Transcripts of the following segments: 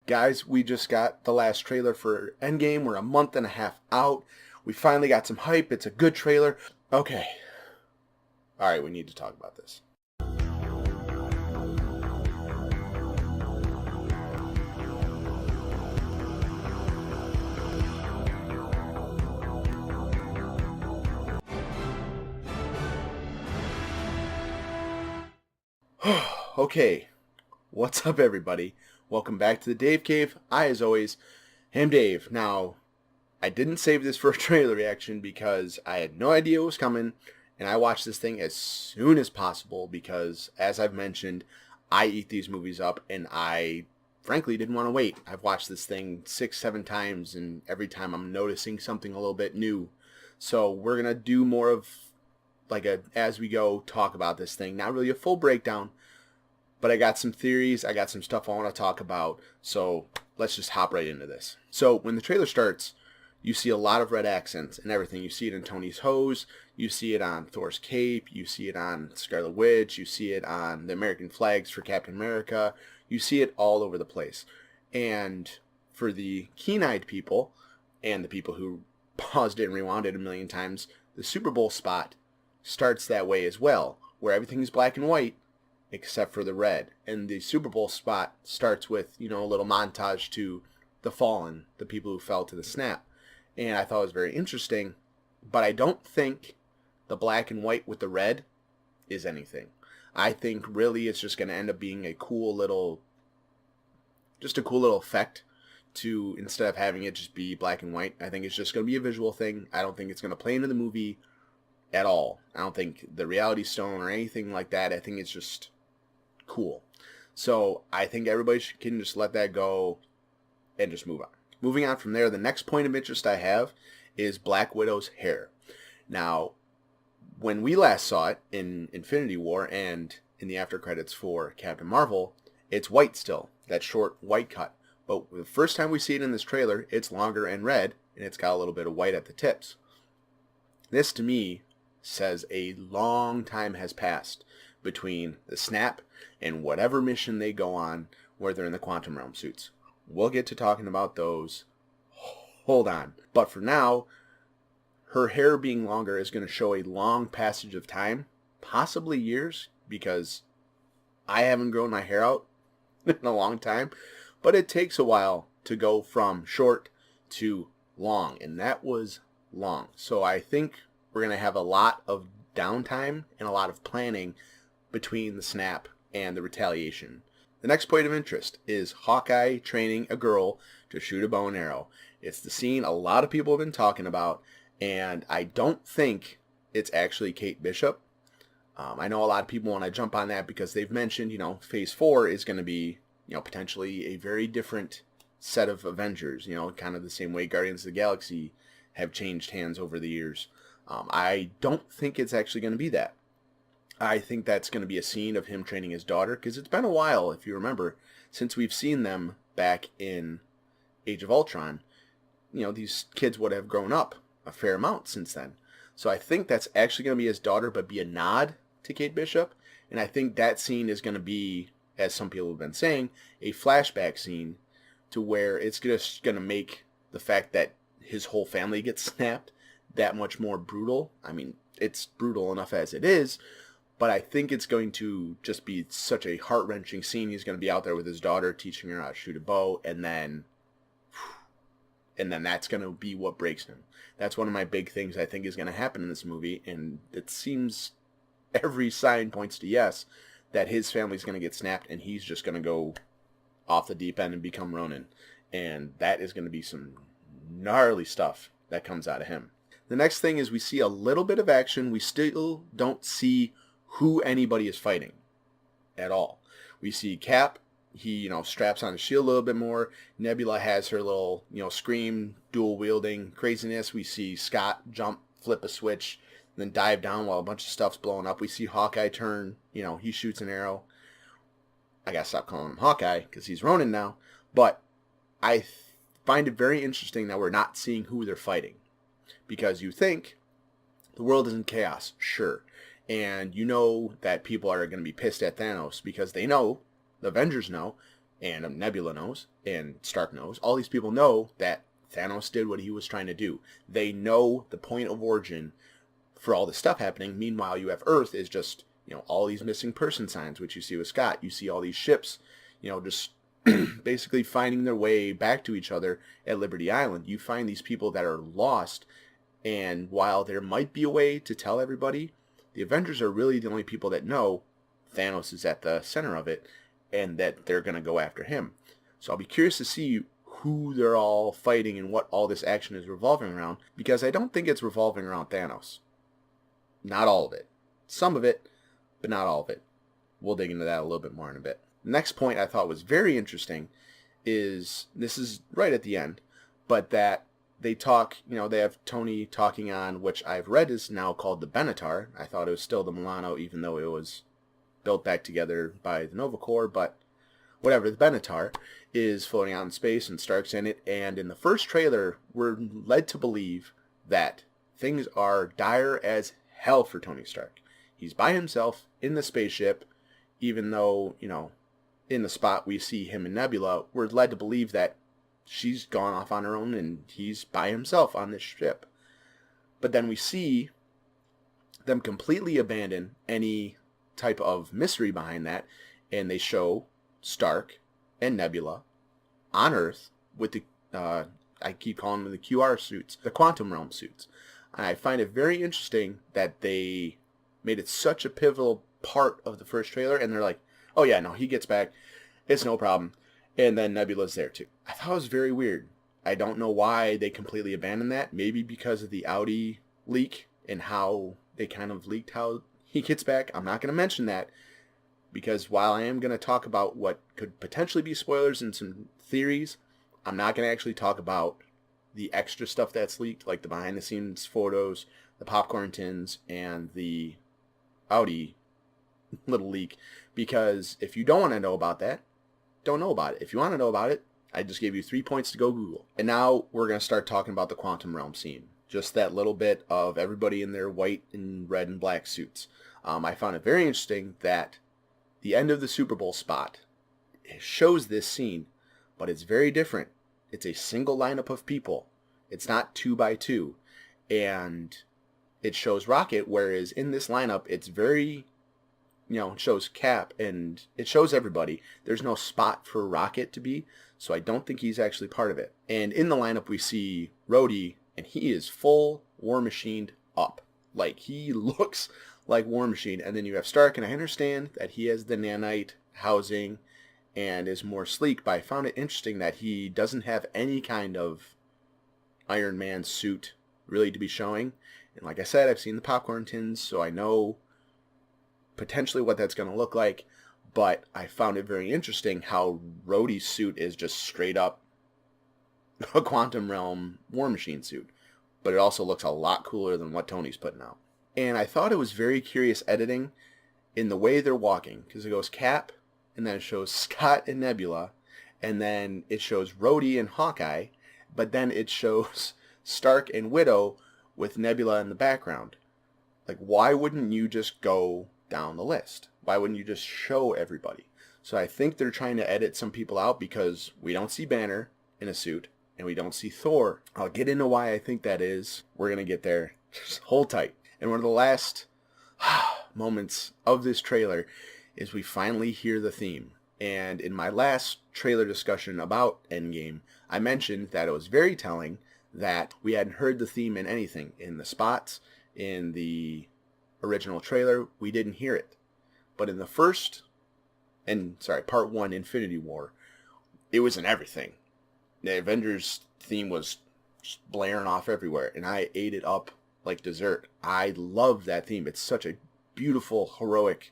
Guys, we just got the last trailer for Endgame. We're a month and a half out. We finally got some hype. It's a good trailer. Okay. Alright, we need to talk about this. Okay, what's up everybody? Welcome back to the Dave Cave. I, as always, am Dave. Now, I didn't save this for a trailer reaction because I had no idea it was coming, and I watched this thing as soon as possible because, as I've mentioned, I eat these movies up, and I frankly didn't want to wait. I've watched this thing 6-7 times, and every time I'm noticing something a little bit new. So we're going to do more of like a as we go talk about this thing. Not really a full breakdown, but I got some theories, I got some stuff I want to talk about, so let's just hop right into this. So when the trailer starts, you see a lot of red accents and everything. You see it in Tony's hose, you see it on Thor's cape, you see it on Scarlet Witch, you see it on the American flags for Captain America, you see it all over the place. And for the keen-eyed people, and the people who paused it and rewound it a million times, the Super Bowl spot starts that way as well, where everything's black and white, except for the red. And the Super Bowl spot starts with, a little montage to the fallen, the people who fell to the snap. And I thought it was very interesting, but I don't think the black and white with the red is anything. I think really it's just going to end up being a cool little effect to, instead of having it just be black and white, I think it's just going to be a visual thing. I don't think it's going to play into the movie at all. I don't think the Reality Stone or anything like that. I think it's just cool. So I think everybody can just let that go and just move on. Moving on from there, the next point of interest I have is Black Widow's hair. Now, when we last saw it in Infinity War and in the after credits for Captain Marvel, it's white still, that short white cut. But the first time we see it in this trailer, it's longer and red, and it's got a little bit of white at the tips. This, to me, says a long time has passed between the snap and whatever mission they go on where they're in the quantum realm suits. We'll get to talking about those. Hold on. But for now, her hair being longer is going to show a long passage of time, possibly years, because I haven't grown my hair out in a long time, but it takes a while to go from short to long, and that was long. So I think we're going to have a lot of downtime and a lot of planning between the snap and the retaliation. The next point of interest is Hawkeye training a girl to shoot a bow and arrow. It's the scene a lot of people have been talking about, and I don't think it's actually Kate Bishop. I know a lot of people want to jump on that because they've mentioned, Phase 4 is going to be, potentially a very different set of Avengers, kind of the same way Guardians of the Galaxy have changed hands over the years. I don't think it's actually going to be that. I think that's going to be a scene of him training his daughter, because it's been a while, if you remember, since we've seen them back in Age of Ultron. These kids would have grown up a fair amount since then. So I think that's actually going to be his daughter, but be a nod to Kate Bishop. And I think that scene is going to be, as some people have been saying, a flashback scene to where it's just going to make the fact that his whole family gets snapped that much more brutal. I mean, it's brutal enough as it is, but I think it's going to just be such a heart-wrenching scene. He's going to be out there with his daughter, teaching her how to shoot a bow, and then that's going to be what breaks him. That's one of my big things I think is going to happen in this movie, and it seems every sign points to yes, that his family's going to get snapped, and he's just going to go off the deep end and become Ronin. And that is going to be some gnarly stuff that comes out of him. The next thing is we see a little bit of action. We still don't see who anybody is fighting at all. We see Cap. He, straps on his shield a little bit more. Nebula has her little, scream, dual-wielding craziness. We see Scott jump, flip a switch, and then dive down while a bunch of stuff's blowing up. We see Hawkeye turn, he shoots an arrow. I gotta stop calling him Hawkeye because he's Ronin now. But I find it very interesting that we're not seeing who they're fighting. Because you think the world is in chaos, sure. And you know that people are going to be pissed at Thanos because they know, the Avengers know, and Nebula knows, and Stark knows. All these people know that Thanos did what he was trying to do. They know the point of origin for all this stuff happening. Meanwhile, you have Earth is just, all these missing person signs, which you see with Scott. You see all these ships, just basically finding their way back to each other at Liberty Island. You find these people that are lost, and while there might be a way to tell everybody, the Avengers are really the only people that know Thanos is at the center of it, and that they're going to go after him. So I'll be curious to see who they're all fighting and what all this action is revolving around, because I don't think it's revolving around Thanos. Not all of it. Some of it, but not all of it. We'll dig into that a little bit more in a bit. The next point I thought was very interesting is, this is right at the end, but that they talk, they have Tony talking on, which I've read is now called the Benatar. I thought it was still the Milano, even though it was built back together by the Nova Corps, but whatever. The Benatar is floating out in space, and Stark's in it, and in the first trailer, we're led to believe that things are dire as hell for Tony Stark. He's by himself in the spaceship, even though, in the spot we see him and Nebula, we're led to believe that she's gone off on her own and he's by himself on this ship. But then we see them completely abandon any type of mystery behind that, and they show Stark and Nebula on Earth with the, I keep calling them the QR suits, the Quantum Realm suits. And I find it very interesting that they made it such a pivotal part of the first trailer, and they're like, oh yeah, no, he gets back, it's no problem. And then Nebula's there too. I thought it was very weird. I don't know why they completely abandoned that. Maybe because of the Audi leak and how they kind of leaked how he gets back. I'm not going to mention that, because while I am going to talk about what could potentially be spoilers and some theories, I'm not going to actually talk about the extra stuff that's leaked, like the behind the scenes photos, the popcorn tins, and the Audi little leak. Because if you don't want to know about that, don't know about it. If you want to know about it, I just gave you 3 points to go Google. And now we're going to start talking about the Quantum Realm scene. Just that little bit of everybody in their white and red and black suits. I found it very interesting that the end of the Super Bowl spot shows this scene, but it's very different. It's a single lineup of people. It's not 2 by 2. And it shows Rocket, whereas in this lineup, it's very, it shows Cap and it shows everybody. There's no spot for Rocket to be, so I don't think he's actually part of it. And in the lineup, we see Rhodey, and he is full War Machined up. Like, he looks like War Machine. And then you have Stark, and I understand that he has the nanite housing and is more sleek, but I found it interesting that he doesn't have any kind of Iron Man suit really to be showing. And like I said, I've seen the popcorn tins, so I know potentially what that's going to look like, but I found it very interesting how Rhodey's suit is just straight up a Quantum Realm War Machine suit, but it also looks a lot cooler than what Tony's putting out. And I thought it was very curious editing in the way they're walking, because it goes Cap, and then it shows Scott and Nebula, and then it shows Rhodey and Hawkeye, but then it shows Stark and Widow with Nebula in the background. Like, why wouldn't you just go down the list? Why wouldn't you just show everybody? So I think they're trying to edit some people out, because we don't see Banner in a suit, and we don't see Thor. I'll get into why I think that is. We're going to get there. Just hold tight. And one of the last moments of this trailer is we finally hear the theme. And in my last trailer discussion about Endgame, I mentioned that it was very telling that we hadn't heard the theme in anything. In the spots, in the original trailer, we didn't hear it. But in the part 1, Infinity War, it was in everything. The Avengers theme was just blaring off everywhere, and I ate it up like dessert. I love that theme. It's such a beautiful, heroic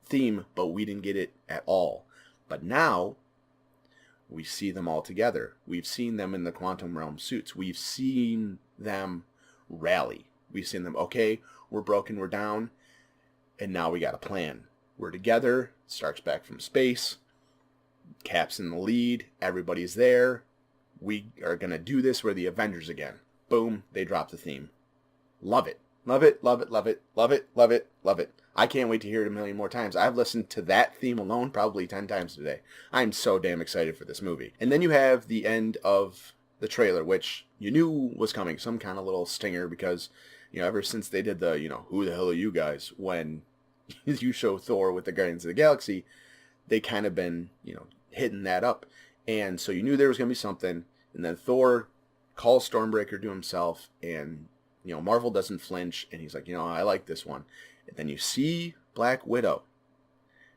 theme, but we didn't get it at all. But now, we see them all together. We've seen them in the Quantum Realm suits. We've seen them rally. We've seen them, okay, we're broken, we're down, and now we got a plan. We're together, Stark's back from space, Cap's in the lead, everybody's there, we are going to do this, we're the Avengers again. Boom, they drop the theme. Love it. Love it, love it, love it, love it, love it, love it. I can't wait to hear it a million more times. I've listened to that theme alone probably 10 times today. I'm so damn excited for this movie. And then you have the end of the trailer, which you knew was coming, some kind of little stinger, because, ever since they did the, who the hell are you guys, when you show Thor with the Guardians of the Galaxy, they kind of been, hitting that up. And so you knew there was going to be something, and then Thor calls Stormbreaker to himself, and Marvel doesn't flinch, and he's like, I like this one. And then you see Black Widow.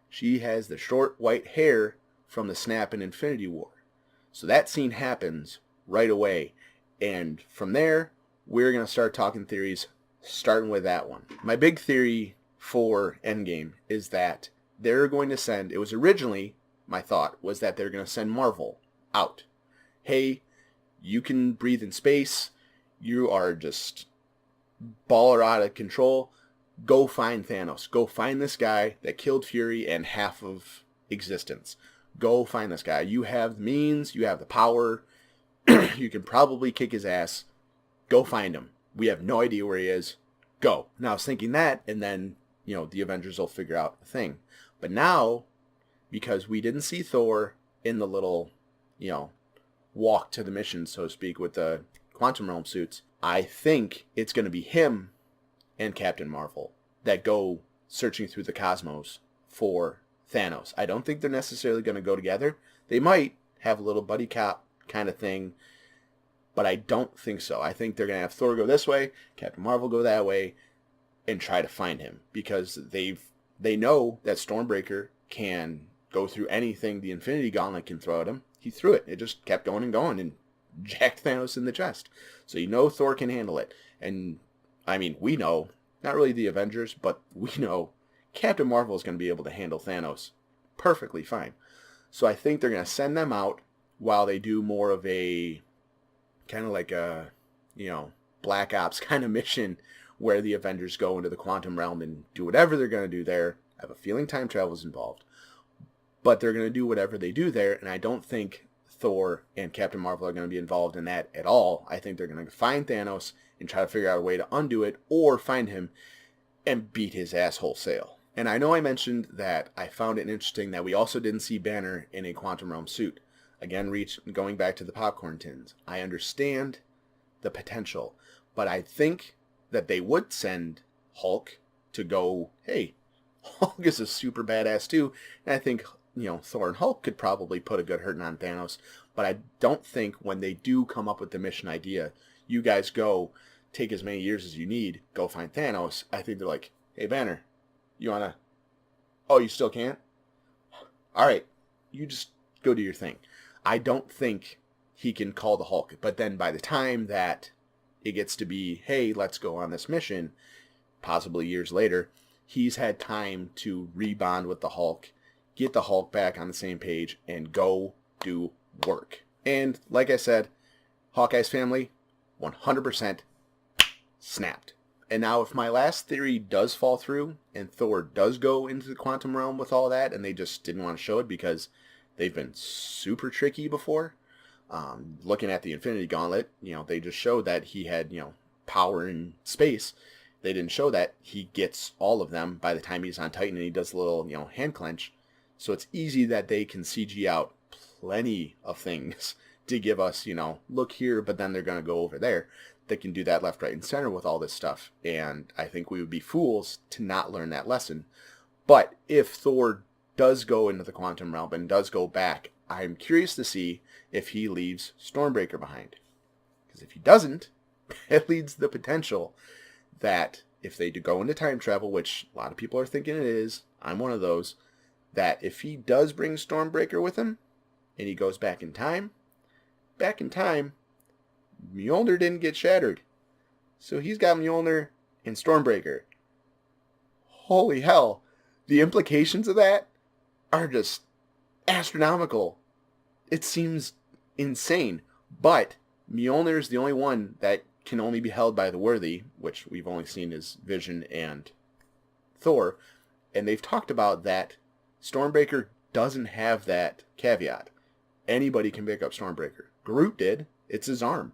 She has the short white hair from the snap in Infinity War. So that scene happens right away. And from there, we're going to start talking theories, starting with that one. My big theory for Endgame is that they're going to send, it was originally, my thought, was that they're going to send Marvel out. Hey, you can breathe in space. You are just baller out of control. Go find Thanos. Go find this guy that killed Fury and half of existence. Go find this guy. You have the means. You have the power. You can probably kick his ass. Go find him. We have no idea where he is. Go. Now I was thinking that, and then, the Avengers will figure out a thing. But now, because we didn't see Thor in the little, walk to the mission, so to speak, with the Quantum Realm suits, I think it's going to be him and Captain Marvel that go searching through the cosmos for Thanos. I don't think they're necessarily going to go together. They might have a little buddy cop kind of thing, but I don't think so. I think they're going to have Thor go this way, Captain Marvel go that way, and try to find him, because they know that Stormbreaker can go through anything the Infinity Gauntlet can throw at him. He threw it. It just kept going and jacked Thanos in the chest. So Thor can handle it. And, we know, not really the Avengers, but we know Captain Marvel is going to be able to handle Thanos perfectly fine. So I think they're going to send them out while they do more of a, kind of like a, Black Ops kind of mission, where the Avengers go into the quantum realm and do whatever they're going to do there. I have a feeling time travel is involved. But they're going to do whatever they do there, and I don't think Thor and Captain Marvel are going to be involved in that at all. I think they're going to find Thanos and try to figure out a way to undo it, or find him and beat his ass wholesale. And I know I mentioned that I found it interesting that we also didn't see Banner in a Quantum Realm suit. Again, going back to the popcorn tins. I understand the potential, but I think that they would send Hulk to go, hey, Hulk is a super badass too, and I think, Thor and Hulk could probably put a good hurting on Thanos, but I don't think when they do come up with the mission idea, you guys go, take as many years as you need, go find Thanos. I think they're like, hey, Banner, you wanna, oh, you still can't? Alright, you just go do your thing. I don't think he can call the Hulk, but then by the time that it gets to be, hey, let's go on this mission, possibly years later, he's had time to rebond with the Hulk, get the Hulk back on the same page, and go do work. And like I said, Hawkeye's family, 100% snapped. And now if my last theory does fall through, and Thor does go into the quantum realm with all that, and they just didn't want to show it because they've been super tricky before, looking at the Infinity Gauntlet, they just showed that he had, power in space. They didn't show that he gets all of them by the time he's on Titan and he does a little, hand clench. So it's easy that they can CG out plenty of things to give us, look here, but then they're going to go over there. They can do that left, right, and center with all this stuff. And I think we would be fools to not learn that lesson. But if Thor does go into the quantum realm and does go back, I'm curious to see if he leaves Stormbreaker behind. Because if he doesn't, it leads the potential that if they do go into time travel, which a lot of people are thinking it is, I'm one of those, that if he does bring Stormbreaker with him, and he goes back in time, Mjolnir didn't get shattered. So he's got Mjolnir and Stormbreaker. Holy hell. The implications of that are just astronomical. It seems insane. But Mjolnir is the only one that can only be held by the worthy, which we've only seen as Vision and Thor. And they've talked about that Stormbreaker doesn't have that caveat. Anybody can pick up Stormbreaker. Groot did. It's his arm.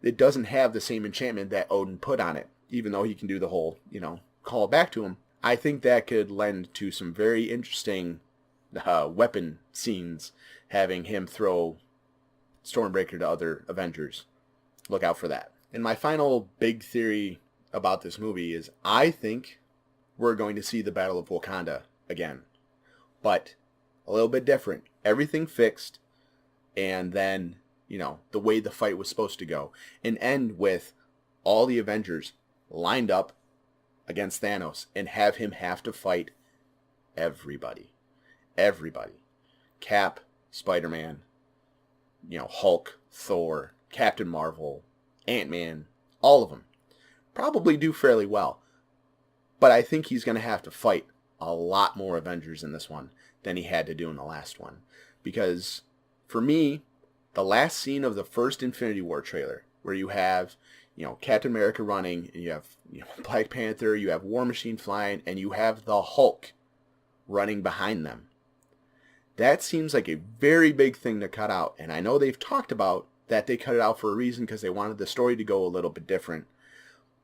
It doesn't have the same enchantment that Odin put on it. even though he can do the whole, call it back to him. I think that could lend to some very interesting weapon scenes, having him throw Stormbreaker to other Avengers. Look out for that. And my final big theory about this movie is I think we're going to see the Battle of Wakanda again. But a little bit different. Everything fixed, and then, the way the fight was supposed to go. And end with all the Avengers lined up against Thanos and have him have to fight everybody. Everybody. Cap, Spider-Man, Hulk, Thor, Captain Marvel, Ant-Man, all of them. Probably do fairly well. But I think he's going to have to fight a lot more Avengers in this one than he had to do in the last one. Because, for me, the last scene of the first Infinity War trailer, where you have, Captain America running, and you have, Black Panther, you have War Machine flying, and you have the Hulk running behind them. That seems like a very big thing to cut out. And I know they've talked about that they cut it out for a reason because they wanted the story to go a little bit different.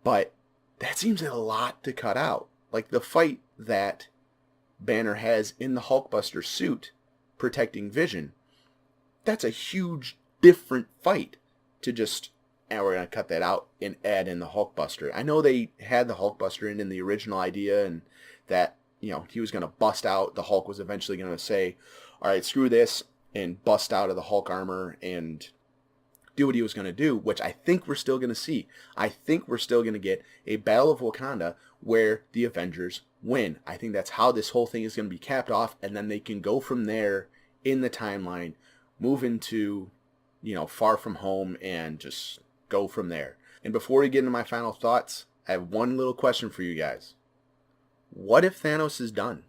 But that seems like a lot to cut out. Like the fight that Banner has in the Hulkbuster suit protecting Vision. That's a huge different fight to just, and we're going to cut that out and add in the Hulkbuster. I know they had the Hulkbuster in the original idea, and that, he was going to bust out. The Hulk was eventually going to say, all right, screw this, and bust out of the Hulk armor and do what he was going to do, which I think we're still going to see. I think we're still going to get a Battle of Wakanda where the Avengers win. I think that's how this whole thing is going to be capped off, and then they can go from there in the timeline, move into, Far From Home, and just go from there. And before we get into my final thoughts, I have one little question for you guys. What if Thanos is done?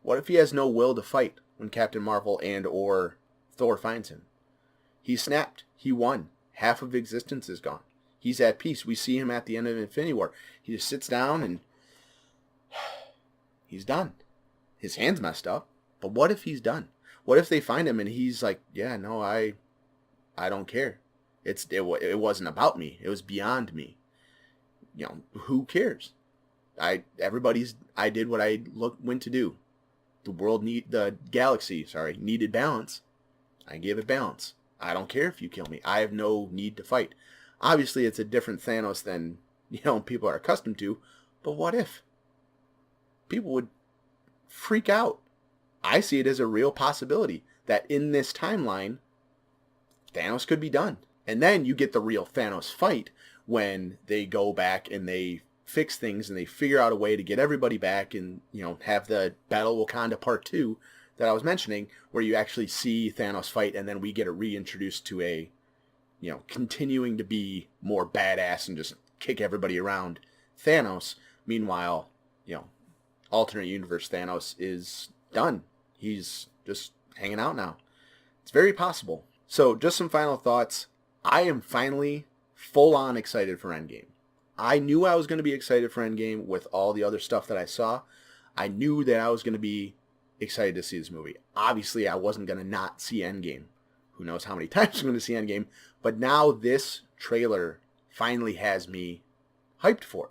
What if he has no will to fight when Captain Marvel and or Thor finds him? He snapped. He won. Half of existence is gone. He's at peace. We see him at the end of Infinity War. He just sits down and he's done. His hand's messed up. But what if he's done? What if they find him and he's like, yeah, no, I don't care. It wasn't about me. It was beyond me. Who cares? I did what I went to do. The galaxy needed balance. I gave it balance. I don't care if you kill me. I have no need to fight. Obviously, it's a different Thanos than, people are accustomed to. But what if? People would freak out. I see it as a real possibility that in this timeline, Thanos could be done. And then you get the real Thanos fight when they go back and they fix things and they figure out a way to get everybody back and, have the Battle of Wakanda Part 2 that I was mentioning, where you actually see Thanos fight and then we get reintroduced to a, continuing to be more badass and just kick everybody around Thanos. Meanwhile, alternate universe Thanos is done. He's just hanging out now. It's very possible. So just some final thoughts. I am finally full on excited for Endgame. I knew I was going to be excited for Endgame with all the other stuff that I saw. I knew that I was going to be excited to see this movie. Obviously, I wasn't going to not see Endgame. Who knows how many times I'm going to see Endgame. But now this trailer finally has me hyped for it.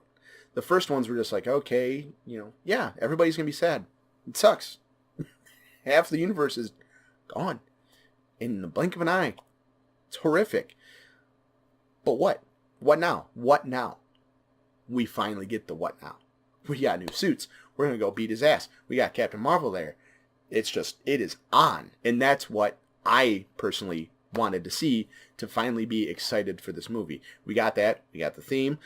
The first ones were just like, okay, yeah, everybody's going to be sad. It sucks. Half the universe is gone in the blink of an eye. It's horrific. But what? What now? What now? We finally get the what now. We got new suits. We're going to go beat his ass. We got Captain Marvel there. It is on. And that's what I personally wanted to see, to finally be excited for this movie. We got that. We got the theme.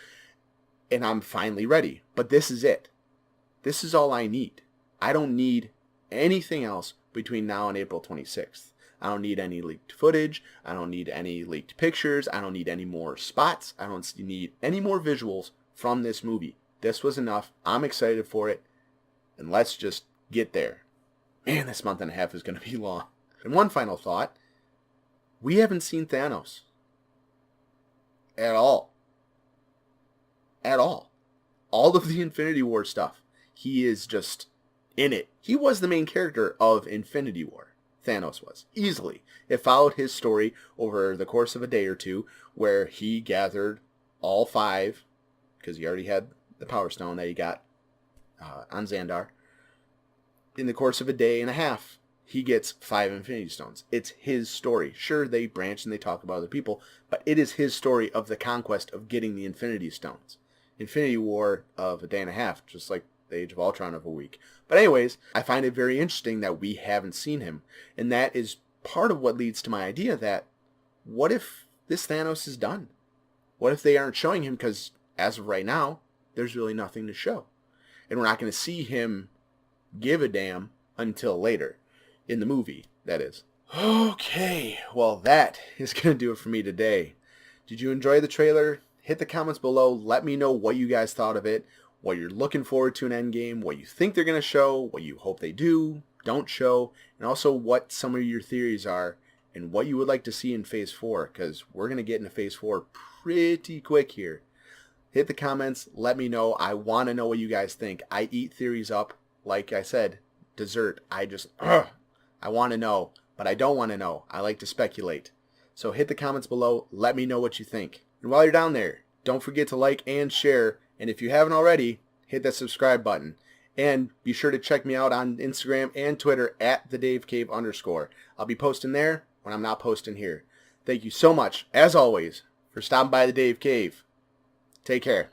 And I'm finally ready. But this is it. This is all I need. I don't need anything else between now and April 26th. I don't need any leaked footage. I don't need any leaked pictures. I don't need any more spots. I don't need any more visuals from this movie. This was enough. I'm excited for it. And let's just get there. Man, this month and a half is going to be long. And one final thought. We haven't seen Thanos. At all. At all. All of the Infinity War stuff. He is just in it. He was the main character of Infinity War. Thanos was. Easily. It followed his story over the course of a day or two, where he gathered all 5 because he already had the Power Stone that he got on Xandar. In the course of a day and a half, he gets 5 Infinity Stones. It's his story. Sure, they branch and they talk about other people, but it is his story of the conquest of getting the Infinity Stones. Infinity War of a day and a half, just like the Age of Ultron of a week. But anyways, I find it very interesting that we haven't seen him. And that is part of what leads to my idea that, what if this Thanos is done? What if they aren't showing him? Because as of right now, there's really nothing to show. And we're not going to see him give a damn until later. In the movie, that is. Okay, well that is going to do it for me today. Did you enjoy the trailer? Hit the comments below. Let me know what you guys thought of it, what you're looking forward to in Endgame, what you think they're going to show, what you hope they do, don't show, and also what some of your theories are and what you would like to see in Phase 4, because we're going to get into Phase 4 pretty quick here. Hit the comments. Let me know. I want to know what you guys think. I eat theories up. Like I said, dessert. I want to know, but I don't want to know. I like to speculate. So hit the comments below. Let me know what you think. And while you're down there, don't forget to like and share. And if you haven't already, hit that subscribe button. And be sure to check me out on Instagram and Twitter at @thedavecave_. I'll be posting there when I'm not posting here. Thank you so much, as always, for stopping by the Dave Cave. Take care.